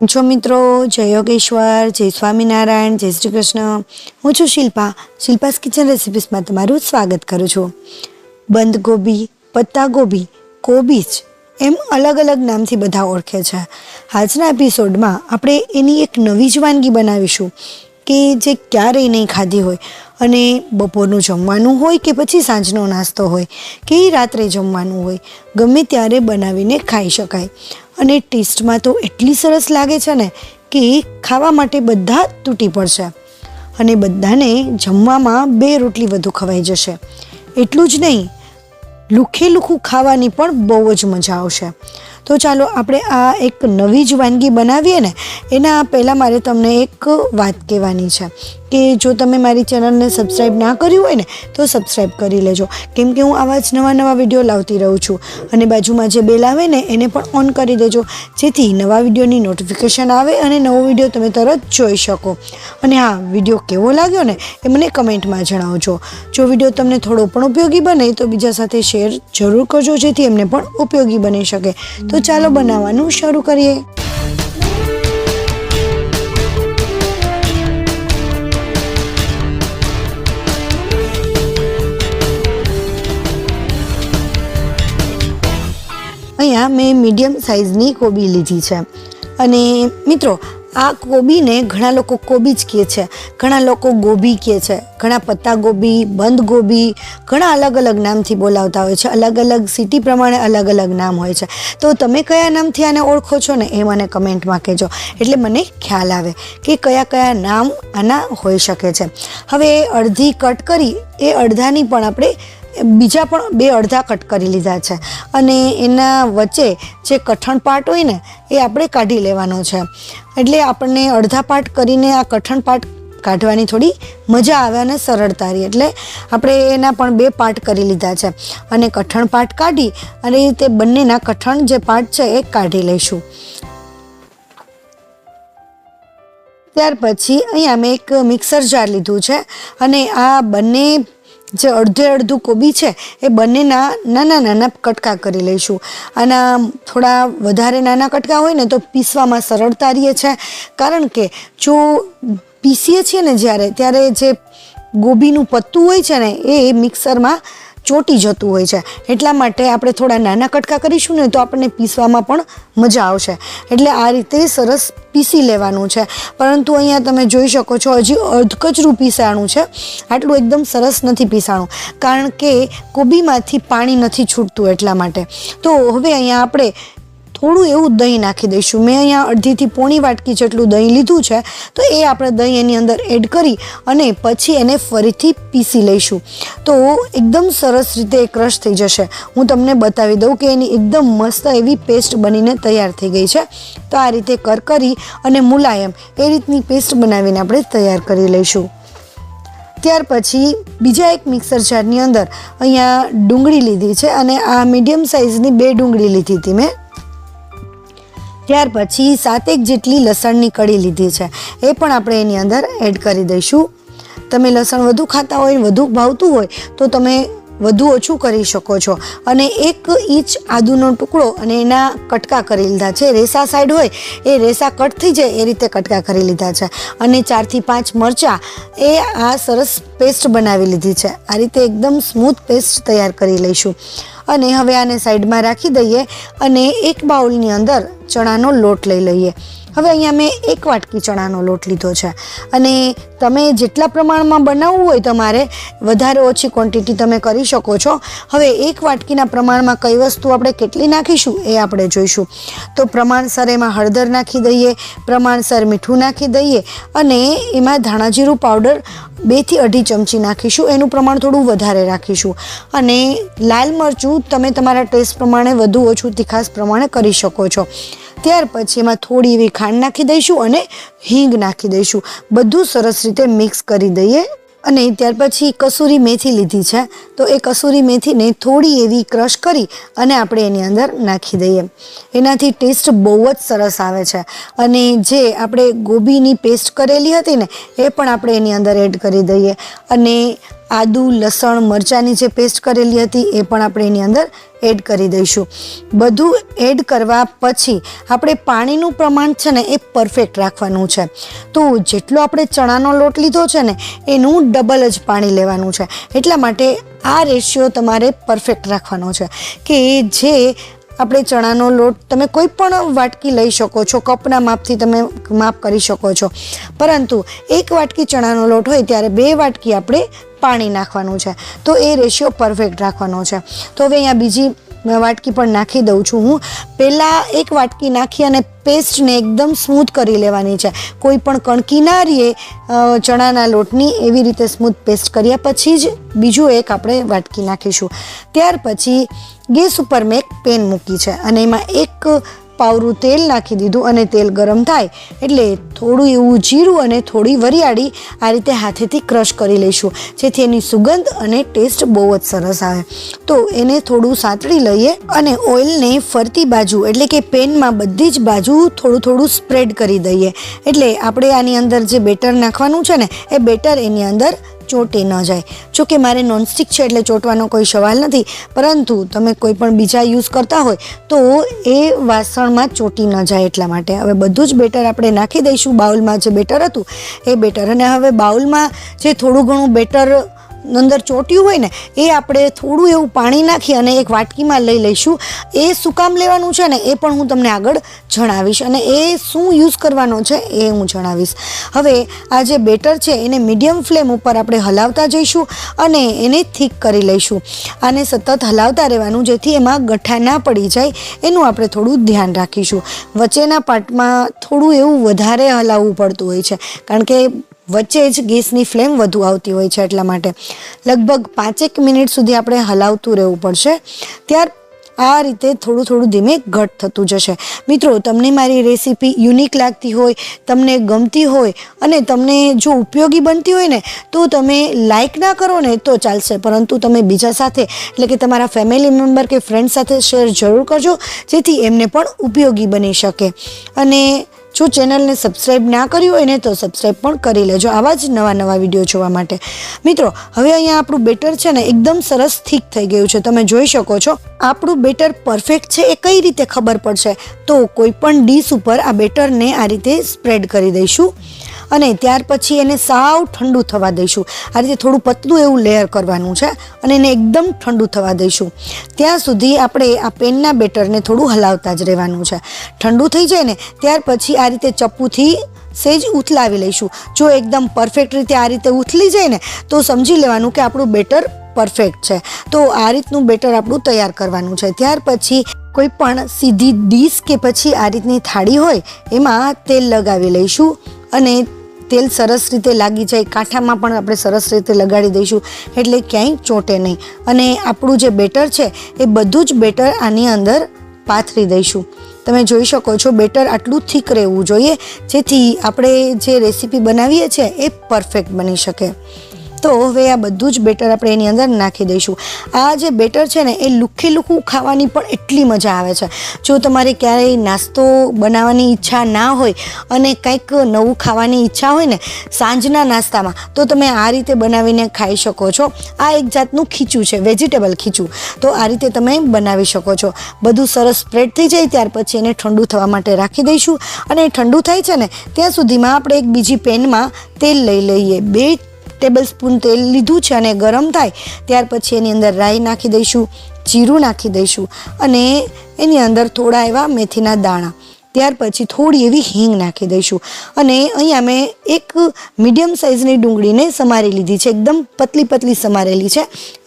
છો મિત્રો, જય યોગેશ્વર, જય સ્વામિનારાયણ, જય શ્રી કૃષ્ણ। હું છું શિલ્પાસ કિચન રેસિપીસમાં તમારું સ્વાગત કરું છું। બંધ ગોભી, પત્તા ગોભી, કોબીજ એમ અલગ અલગ નામથી બધા ઓળખે છે। આજના એપિસોડમાં આપણે એની એક નવી જ વાનગી બનાવીશું કે જે ક્યારેય નહીં ખાધી હોય અને બપોરનું જમવાનું હોય કે પછી સાંજનો નાસ્તો હોય કે રાત્રે જમવાનું હોય, ગમે ત્યારે બનાવીને ખાઈ શકાય। અને ટેસ્ટમાં તો એટલી સરસ લાગે છે ને કે ખાવા માટે બધા તૂટી પડશે અને બધાને જમવામાં 2 રોટલી વધુ ખવાઈ જશે। એટલું જ નહીં, લુખે લુખું ખાવાની પણ બહુ જ મજા આવશે। તો ચાલો આપણે આ એક નવી જ વાનગી બનાવીએ ને એના પહેલાં મારે તમને એક વાત કહેવાની છે કે જો તમે મારી ચેનલને સબસ્ક્રાઈબ ના કર્યું હોય ને તો સબસ્ક્રાઈબ કરી લેજો, કેમ કે હું આવા જ નવા વિડીયો લાવતી રહું છું। અને બાજુમાં જે બેલ આવે ને એને પણ ઓન કરી દેજો, જેથી નવા વિડીયોની નોટિફિકેશન આવે અને નવો વિડીયો તમે તરત જોઈ શકો। અને હા, વિડીયો કેવો લાગ્યો ને એ મને કમેન્ટમાં જણાવજો। જો વિડીયો તમને થોડો પણ ઉપયોગી બને તો બીજા સાથે શેર જરૂર કરજો, જેથી એમને પણ ઉપયોગી બની શકે। તો ચાલો બનાવવાનું શરૂ કરીએ। અહીંયા મેં મીડિયમ સાઇઝની કોબી લીધી છે અને મિત્રો આ કોબીને ઘણા લોકો કોબી જ કહે છે, ઘણા લોકો ગોભી કહે છે, ઘણા પત્તા ગોભી, બંધ ગોભી, ઘણા અલગ અલગ નામથી બોલાવતા હોય છે। અલગ અલગ સિટી પ્રમાણે અલગ અલગ નામ હોય છે। તો તમે કયા નામથી આને ઓળખો છો ને એ મને કમેન્ટમાં કહેજો, એટલે મને ખ્યાલ આવે કે કયા નામ આના હોઈ શકે છે। હવે અડધી કટ કરી એ અડધાની પણ આપણે બીજા પણ 2 અડધા કટ કરી લીધા છે અને એના વચ્ચે જે કઠણ પાર્ટ હોય ને એ આપણે કાઢી લેવાનો છે। એટલે આપણને અડધા પાર્ટ કરીને આ કઠણ પાર્ટ કાઢવાની થોડી મજા આવે અને સરળતા રહે, એટલે આપણે એના પણ 2 પાર્ટ કરી લીધા છે અને કઠણ પાર્ટ કાઢી અને તે બંનેના કઠણ જે પાર્ટ છે એ કાઢી લઈશું। ત્યાર પછી અહીંયા મેં એક મિક્સર જાર લીધું છે અને આ બંને જે અડધું કોબી છે એ બંનેના નાના કટકા કરી લઈશું। આના થોડા વધારે નાના કટકા હોય ને તો પીસવામાં સરળતા રહે છે, કારણ કે જો પીસીએ છીએ ને ત્યારે જે ગોબીનું પત્તું હોય છે ને એ મિક્સરમાં ચોટી જતું હોય છે, એટલા માટે આપણે થોડા નાના કટકા કરીશું ને તો આપણને પીસવામાં પણ મજા આવશે। એટલે આ રીતે સરસ પીસી લેવાનું છે, પરંતુ અહીંયા તમે જોઈ શકો છો હજી અધકચરું પીસાણું છે, આટલું એકદમ સરસ નથી પીસાણું, કારણ કે કોબીમાંથી પાણી નથી છૂટતું એટલા માટે। તો હવે અહીંયા આપણે થોડું એવું દહીં નાખી દઈશું। મેં અહીંયા અડધીથી પોણી વાટકી જેટલું દહીં લીધું છે, તો એ આપણે દહીં એની અંદર એડ કરી અને પછી એને ફરીથી પીસી લઈશું, તો એકદમ સરસ રીતે ક્રશ થઈ જશે। હું તમને બતાવી દઉં કે એની એકદમ મસ્ત એવી પેસ્ટ બનીને તૈયાર થઈ ગઈ છે। તો આ રીતે કરી અને મુલાયમ એ રીતની પેસ્ટ બનાવીને આપણે તૈયાર કરી લઈશું। ત્યાર પછી બીજા એક મિક્સર જારની અંદર અહીંયા ડુંગળી લીધી છે અને આ મીડિયમ સાઇઝની 2 ડુંગળી લીધી હતી મેં। ત્યાર પછી 7 જેટલી લસણની કળી લીધી છે, એ પણ આપણે એની અંદર એડ કરી દઈશું। તમે લસણ વધુ ખાતા હોય, વધુ ભાવતું હોય તો તમે વધુ ઓછું કરી શકો છો। અને 1 ઇંચ આદુનો ટુકડો અને એના કટકા કરી લીધા છે, રેસા સાઈડ હોય એ રેસા કટ થઈ જાય એ રીતે કટકા કરી લીધા છે। અને 4 થી 5 મરચાં એ આ સરસ પેસ્ટ બનાવી લીધી છે। આ રીતે એકદમ સ્મૂથ પેસ્ટ તૈયાર કરી લઈશું અને હવે આને સાઈડમાં રાખી દઈએ અને એક બાઉલની અંદર ચણાનો લોટ લઈ લઈએ। હવે અહીંયા મેં 1 વાટકી ચણાનો લોટ લીધો છે અને તમે જેટલા પ્રમાણમાં બનાવવું હોય તમારે વધારે ઓછી ક્વોન્ટિટી તમે કરી શકો છો। હવે 1 વાટકીના પ્રમાણમાં કઈ વસ્તુ આપણે કેટલી નાખીશું એ આપણે જોઈશું। તો પ્રમાણસર એમાં હળદર નાખી દઈએ, પ્રમાણસર મીઠું નાખી દઈએ અને એમાં ધાણા જીરું પાવડર 2 થી 2.5 ચમચી નાખીશું, એનું પ્રમાણ થોડું વધારે રાખીશું। અને લાલ મરચું તમે તમારા ટેસ્ટ પ્રમાણે વધુ ઓછું તીખાસ પ્રમાણે કરી શકો છો। ત્યાર પછી એમાં થોડી એવી ખાંડ નાખી દઈશું અને હિંગ નાખી દઈશું, બધું સરસ રીતે મિક્સ કરી દઈએ। અને ત્યાર પછી કસૂરી મેથી લીધી છે, તો એ કસૂરી મેથીને થોડી એવી ક્રશ કરી અને આપણે એની અંદર નાખી દઈએ। એનાથી ટેસ્ટ બહુ જ સરસ આવે છે। અને જે આપણે ગોબીની પેસ્ટ કરેલી હતી ને એ પણ આપણે એની અંદર એડ કરી દઈએ અને આદુ, લસણ, મરચાંની જે પેસ્ટ કરેલી હતી એ પણ આપણે એની અંદર એડ કરી દઈશું. બધું એડ કરવા પછી આપણે પાણીનું પ્રમાણ છે ને એ પરફેક્ટ રાખવાનું છે. તો જેટલો આપણે ચણાનો લોટ લીધો છે ને એનું ડબલ જ પાણી લેવાનું છે. એટલા માટે આ રેશિયો તમારે પરફેક્ટ રાખવાનો છે કે જે આપણે ચણાનો લોટ તમે કોઈ પણ વાટકી લઈ શકો છો, કપના માપથી તમે માપ કરી શકો છો, પરંતુ 1 વાટકી ચણાનો લોટ હોય ત્યારે 2 વાટકી આપણે પાણી નાખવાનું છે. તો એ રેશિયો પરફેક્ટ રાખવાનો છે. તો હવે અહીંયા બીજી વાટકી પણ નાખી દઉં છું હું. પહેલાં 1 વાટકી નાખી અને પેસ્ટને એકદમ સ્મૂથ કરી લેવાની છે. કોઈ પણ કણકી ના રહીએ ચણાના લોટની, એવી રીતે સ્મૂથ પેસ્ટ કર્યા પછી જ બીજું એક આપણે વાટકી નાખીશું. ત્યાર પછી ગેસ ઉપર મેં એક પેન મૂકી છે અને એમાં 1 પાવરું તેલ નાખી દીધું અને તેલ ગરમ થાય એટલે થોડું એવું જીરું અને થોડી વરિયાળી આ રીતે હાથેથી ક્રશ કરી લઈશું, જેથી એની સુગંધ અને ટેસ્ટ બહુ જ સરસ આવે. તો એને થોડું સાંતળી લઈએ અને ઓઇલને ફરતી બાજુ એટલે કે પેનમાં બધી જ બાજુ થોડું થોડું સ્પ્રેડ કરી દઈએ. એટલે આપણે આની અંદર જે બેટર નાખવાનું છે ને એ બેટર એની અંદર ચોંટી ન જાય. જોકે મારે નોનસ્ટિક છે એટલે ચોંટવાનો કોઈ સવાલ નથી, પરંતુ તમે કોઈ પણ બીજા યુઝ કરતા હોય તો એ વાસણમાં ચોંટી ન જાય એટલા માટે. હવે બધું જ બેટર આપણે નાખી દઈશું. બાઉલમાં જે બેટર હતું એ બેટર, અને હવે બાઉલમાં જે થોડું ઘણું બેટર અંદર ચોંટ્યું હોય ને એ આપણે થોડું એવું પાણી નાખી અને એક વાટકીમાં લઈ લઈશું. એ શું કામ લેવાનું છે ને એ પણ હું તમને આગળ જણાવીશ, અને એ શું યુઝ કરવાનો છે એ હું જણાવીશ. હવે આ જે બેટર છે એને મીડિયમ ફ્લેમ ઉપર આપણે હલાવતા જઈશું અને એને થીક કરી લઈશું. આને સતત હલાવતા રહેવાનું, જેથી એમાં ગઠ્ઠા ના પડી જાય એનું આપણે થોડું ધ્યાન રાખીશું. વચ્ચેના પાર્ટમાં થોડું એવું વધારે હલાવવું પડતું હોય છે, કારણ કે વચ્ચે જ ગેસની ફ્લેમ વધુ આવતી હોય છે. એટલા માટે લગભગ 5 મિનિટ સુધી આપણે હલાવતું રહેવું પડશે. ત્યાર આ રીતે થોડું થોડું ધીમે ઘટ થતું જશે. મિત્રો, તમને મારી રેસીપી યુનિક લાગતી હોય, તમને ગમતી હોય અને તમને જો ઉપયોગી બનતી હોય ને તો તમે લાઈક ના કરો ને તો ચાલશે, પરંતુ તમે બીજા સાથે એટલે કે તમારા ફેમિલી મેમ્બર કે ફ્રેન્ડ સાથે શેર જરૂર કરજો, જેથી એમને પણ ઉપયોગી બની શકે. અને જો ચેનલને સબસ્ક્રાઈબ ના કર્યું હોય ને તો સબસ્ક્રાઈબ પણ કરી લેજો આવા જ નવા વિડીયો જોવા માટે. મિત્રો, હવે અહીંયા આપણું બેટર છે ને એકદમ સરસ થીક થઈ ગયું છે. તમે જોઈ શકો છો. આપણું બેટર પરફેક્ટ છે એ કઈ રીતે ખબર પડશે? તો કોઈ પણ ડીશ ઉપર આ બેટરને આ રીતે સ્પ્રેડ કરી દઈશું અને ત્યાર પછી એને સાવ ઠંડુ થવા દઈશું. આ રીતે થોડું પતલું એવું લેયર કરવાનું છે અને એને એકદમ ઠંડુ થવા દઈશું. ત્યાં સુધી આપણે આ પેનના બેટરને થોડું હલાવતા જ રહેવાનું છે. ઠંડુ થઈ જાય ને ત્યાર પછી આ રીતે ચપ્પુથી સેજ ઉથલાવી લઈશું. જો એકદમ પરફેક્ટ રીતે આ રીતે ઉથલી જાય ને તો સમજી લેવાનું કે આપણું બેટર પરફેક્ટ છે. તો આ રીતનું બેટર આપણું તૈયાર કરવાનું છે. ત્યાર પછી કોઈ પણ સીધી ડીશ કે પછી આ રીતની થાળી હોય એમાં તેલ લગાવી લઈશું અને તેલ સરસ રીતે લાગી જાય, કાંઠામાં પણ આપણે સરસ રીતે લગાડી દઈશું એટલે ક્યાંય ચોંટે નહીં. અને આપણું જે બેટર છે એ બધું જ બેટર આની અંદર પાથરી દઈશું. તમે જોઈ શકો છો બેટર આટલું થીક રહેવું જોઈએ, જેથી આપણે જે રેસીપી બનાવીએ છીએ એ પરફેક્ટ બની શકે. તો હવે આ બધું જ બેટર આપણે એની અંદર નાખી દઈશું. આ જે બેટર છે ને એ લુખ્ખું ખાવાની પણ એટલી મજા આવે છે. જો તમારે ક્યારેય નાસ્તો બનાવવાની ઈચ્છા ના હોય અને કંઈક નવું ખાવાની ઈચ્છા હોય ને સાંજના નાસ્તામાં, તો તમે આ રીતે બનાવીને ખાઈ શકો છો. આ એક જાતનું ખીચું છે, વેજીટેબલ ખીચું. તો આ રીતે તમે બનાવી શકો છો. બધું સરસ સ્પ્રેડ થઈ જાય ત્યાર પછી એને ઠંડુ થવા માટે રાખી દઈશું. અને ઠંડુ થાય છે ને ત્યાં સુધીમાં આપણે એક બીજી પેનમાં તેલ લઈ લઈએ. 2 ટેબલ સ્પૂન તેલ લીધું છે અને ગરમ થાય ત્યાર પછી એની અંદર રાઈ નાખી દઈશું, જીરું નાખી દઈશું અને એની અંદર થોડા એવા મેથીના દાણા, ત્યાર પછી થોડી એવી હિંગ નાખી દઈશું. અને અહીંયા મેં એક મીડિયમ સાઇઝની ડુંગળીને સમારી લીધી છે. એકદમ પતલી સમારેલી છે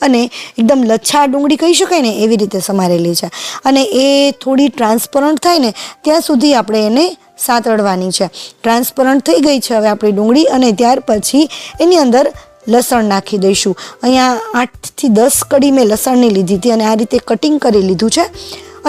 અને એકદમ લચ્છા ડુંગળી કહી શકાય ને એવી રીતે સમારેલી છે. અને એ થોડી ટ્રાન્સપરન્ટ થાય ને ત્યાં સુધી આપણે એને સાતળવાની છે. ટ્રાન્સપરન્ટ થઈ ગઈ છે હવે આપણી ડુંગળી અને ત્યાર પછી એની અંદર લસણ નાખી દઈશું. અહીંયા 8 થી 10 કડી મેં લસણની લીધી હતી અને આ રીતે કટિંગ કરી લીધું છે.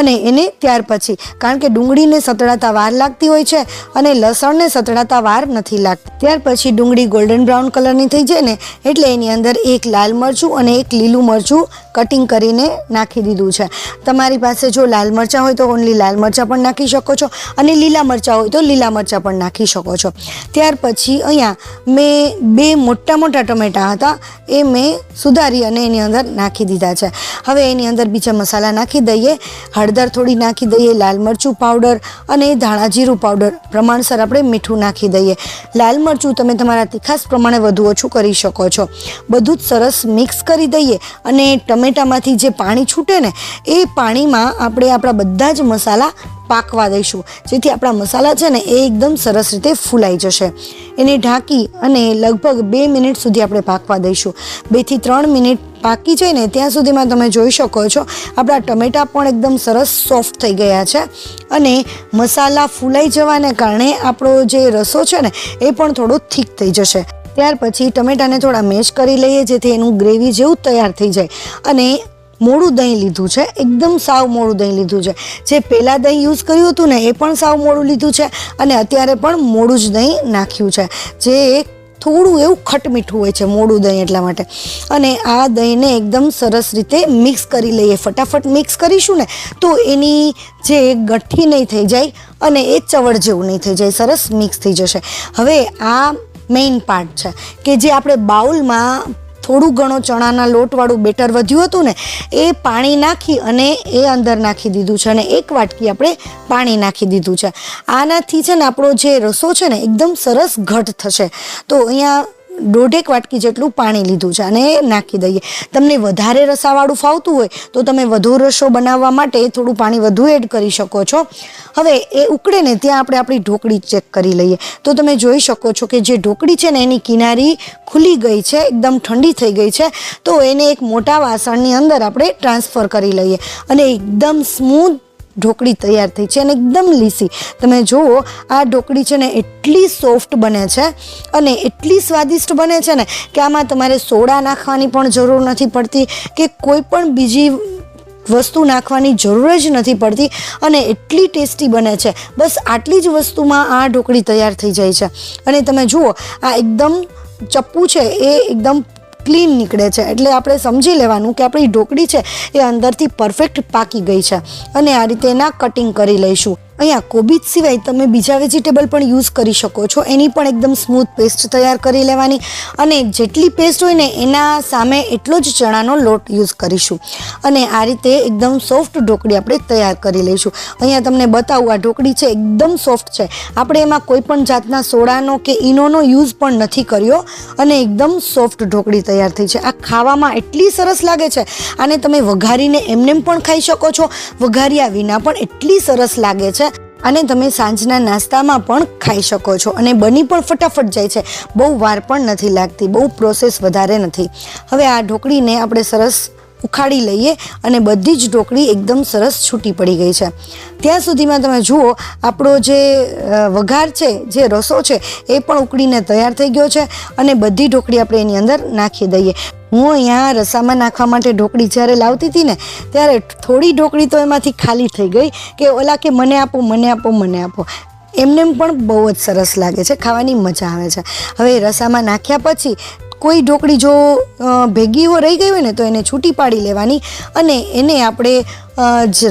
અને એને ત્યાર પછી, કારણ કે ડુંગળીને સતળાતા વાર લાગતી હોય છે અને લસણને સતળાતા વાર નથી લાગતી. ત્યાર પછી ડુંગળી ગોલ્ડન બ્રાઉન કલરની થઈ જાય ને એટલે એની અંદર 1 લાલ મરચું અને 1 લીલું મરચું કટિંગ કરીને નાખી દીધું છે. તમારી પાસે જો લાલ મરચાં હોય તો ઓનલી લાલ મરચાં પણ નાખી શકો છો અને લીલા મરચાં હોય તો લીલા મરચાં પણ નાખી શકો છો. ત્યાર પછી અહીંયા મેં 2 મોટા ટમેટાં હતા એ મેં સુધારી અને એની અંદર નાખી દીધા છે. હવે એની અંદર બીજા મસાલા નાખી દઈએ. હળદર થોડી નાખી દઈએ, લાલ મરચું પાવડર અને ધાણા જીરું પાવડર, પ્રમાણસર આપણે મીઠું નાખી દઈએ. લાલ મરચું તમે તમારા તીખાસ પ્રમાણે વધુ ઓછું કરી શકો છો. બધું જ સરસ મિક્સ કરી દઈએ અને ટમેટામાંથી જે પાણી છૂટે ને એ પાણીમાં આપણે આપણા બધા જ મસાલા પાકવા દઈશું, જેથી આપણા મસાલા છે ને એ એકદમ સરસ રીતે ફૂલાઈ જશે. એને ઢાંકી અને લગભગ 2 મિનિટ સુધી આપણે પાકવા દઈશું. 2 થી 3 મિનિટ પાકી જાય ને ત્યાં સુધીમાં તમે જોઈ શકો છો આપણા ટમેટાં પણ એકદમ સરસ સોફ્ટ થઈ ગયા છે અને મસાલા ફૂલાઈ જવાને કારણે આપણો જે રસો છે ને એ પણ થોડો થીક થઈ જશે. ત્યાર પછી ટમેટાને થોડા મેશ કરી લઈએ, જેથી એનું ગ્રેવી જેવું તૈયાર થઈ જાય. અને મોડું દહીં લીધું છે, એકદમ સાવ મોડું દહીં લીધું છે. જે પહેલાં દહીં યુઝ કર્યું હતું ને એ પણ સાવ મોડું લીધું છે અને અત્યારે પણ મોડું જ દહીં નાખ્યું છે, જે થોડું એવું ખટમીઠું હોય છે મોડું દહીં એટલા માટે. અને આ દહીંને એકદમ સરસ રીતે મિક્સ કરી લઈએ. ફટાફટ મિક્સ કરીશું ને તો એની જે ગઠ્ઠી નહીં થઈ જાય અને એ ચવડ જેવું નહીં થઈ જાય, સરસ મિક્સ થઈ જશે. હવે આ મેઇન પાર્ટ છે કે જે આપણે બાઉલમાં થોડું ઘણું ચણાના લોટવાળું બેટર વધ્યું હતું ને એ પાણી નાખી અને એ અંદર નાખી દીધું છે અને 1 વાટકી આપણે પાણી નાખી દીધું છે. આનાથી છે ને આપણો જે રસો છે ને એકદમ સરસ ઘટ થશે. તો અહીંયા 1.5 વાટકી જેટલું પાણી લીધું છે અને નાખી દઈએ. તમને વધારે રસાવાળું ફાવતું હોય તો તમે વધુ રસો બનાવવા માટે થોડું પાણી વધુ એડ કરી શકો છો. હવે એ ઉકળે ને ત્યાં આપણે આપણી ઢોકળી ચેક કરી લઈએ. તો તમે જોઈ શકો છો કે જે ઢોકળી છે ને એની કિનારી ખુલી ગઈ છે, એકદમ ઠંડી થઈ ગઈ છે. તો એને એક મોટા વાસણની અંદર આપણે ટ્રાન્સફર કરી લઈએ અને એકદમ સ્મૂથ ઢોકળી તૈયાર થઈ છે અને એકદમ લીસી. તમે જુઓ આ ઢોકળી છે ને એટલી સોફ્ટ બને છે અને એટલી સ્વાદિષ્ટ બને છે ને કે આમાં તમારે સોડા નાખવાની પણ જરૂર નથી પડતી કે કોઈ પણ બીજી વસ્તુ નાખવાની જરૂર જ નથી પડતી અને એટલી ટેસ્ટી બને છે. બસ આટલી જ વસ્તુમાં આ ઢોકળી તૈયાર થઈ જાય છે. અને તમે જુઓ આ એકદમ ચપ્પુ છે એ એકદમ ક્લીન નીકળે છે, એટલે આપણે સમજી લેવાનું કે આપણી ઢોકળી છે એ અંદરથી પરફેક્ટ પાકી ગઈ છે. અને આ રીતે એના કટિંગ કરી લઈશું. અહીંયા કોબીજ સિવાય તમે બીજા વેજીટેબલ પણ યુઝ કરી શકો છો. એની પણ એકદમ સ્મૂથ પેસ્ટ તૈયાર કરી લેવાની અને જેટલી પેસ્ટ હોય ને એના સામે એટલો જ ચણાનો લોટ યુઝ કરીશું અને આ રીતે એકદમ સોફ્ટ ઢોકળી આપણે તૈયાર કરી લઈશું. અહીંયા તમને બતાવું આ ઢોકળી છે એકદમ સોફ્ટ છે. આપણે એમાં કોઈ પણ જાતના સોડાનો કે ઈનોનો યુઝ પણ નથી કર્યો અને એકદમ સોફ્ટ ઢોકળી તૈયાર થઈ છે. આ ખાવામાં એટલી સરસ લાગે છે. આને તમે વઘારીને એમનેમ પણ ખાઈ શકો છો, વઘાર્યા વિના પણ એટલી સરસ લાગે છે. અને તમે સાંજના નાસ્તામાં પણ ખાઈ શકો છો અને બની પણ ફટાફટ જાય છે, બહુ વાર પણ નથી લાગતી, બહુ પ્રોસેસ વધારે નથી. હવે આ ઢોકળીને આપણે સરસ ઉખાડી લઈએ અને બધી જ ઢોકળી એકદમ સરસ છૂટી પડી ગઈ છે. ત્યાં સુધીમાં તમે જુઓ આપણો જે વઘાર છે, જે રસો છે એ પણ ઉકળીને તૈયાર થઈ ગયો છે અને બધી ઢોકળી આપણે એની અંદર નાખી દઈએ. હું અહીંયા રસામાં નાખવા માટે ઢોકળી જ્યારે લાવતી હતી ને ત્યારે થોડી ઢોકળી તો એમાંથી ખાલી થઈ ગઈ કે ઓલા કે મને આપો મને આપો મને આપો. એમને પણ બહુ જ સરસ લાગે છે, ખાવાની મજા આવે છે. હવે રસામાં નાખ્યા પછી કોઈ ઢોકળી જો ભેગી રહી ગઈ હોય ને તો એને છૂટી પાડી લેવાની અને એને આપણે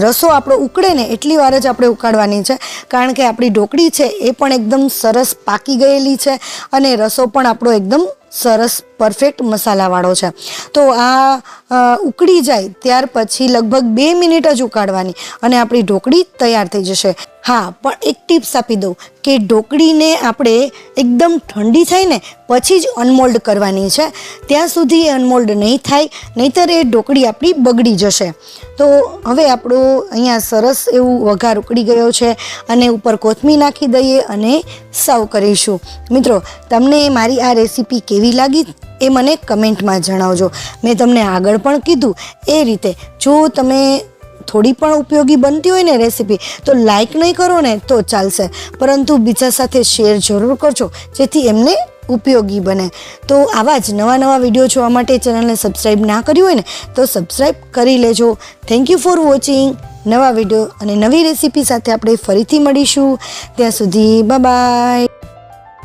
રસો આપણો ઉકળે ને એટલી વાર જ આપણે ઉકાળવાની છે, કારણ કે આપણી ઢોકળી છે એ પણ એકદમ સરસ પાકી ગયેલી છે અને રસો પણ આપણો એકદમ સરસ પરફેક્ટ મસાલાવાળો છે. તો આ ઉકળી જાય ત્યાર પછી લગભગ 2 મિનિટ જ ઉકાળવાની અને આપણી ઢોકળી તૈયાર થઈ જશે. હા, પણ એક ટિપ્સ આપી દઉં કે ઢોકળીને આપણે એકદમ ઠંડી થાય ને પછી જ અનમોલ્ડ કરવાની છે. ત્યાં સુધી અનમોલ્ડ નહીં થાય, નહીંતર એ ઢોકળી આપણી બગડી જશે. તો હવે આપણો અહીંયા સરસ એવું વઘાર ઉકળી ગયો છે અને ઉપર કોથમીર નાખી દઈએ અને સર્વ કરીશું. મિત્રો, તમને મારી આ રેસીપી કેવી લાગી એ મને કમેન્ટમાં જણાવજો. મેં તમને આગળ પણ કીધું એ રીતે જો તમે થોડી પણ ઉપયોગી બનતી હોય ને રેસીપી તો લાઈક નહીં કરો ને તો ચાલશે, પરંતુ બીજા સાથે શેર જરૂર કરજો જેથી એમને ઉપયોગી બને. તો આવા જ નવા વિડીયો જોવા માટે ચેનલને સબસ્ક્રાઈબ ના કર્યું હોય ને તો સબસ્ક્રાઈબ કરી લેજો. Thank you for watching. નવા વિડીયો અને નવી રેસીપી સાથે આપણે ફરીથી મળીશું. ત્યાં સુધી બાય બાય.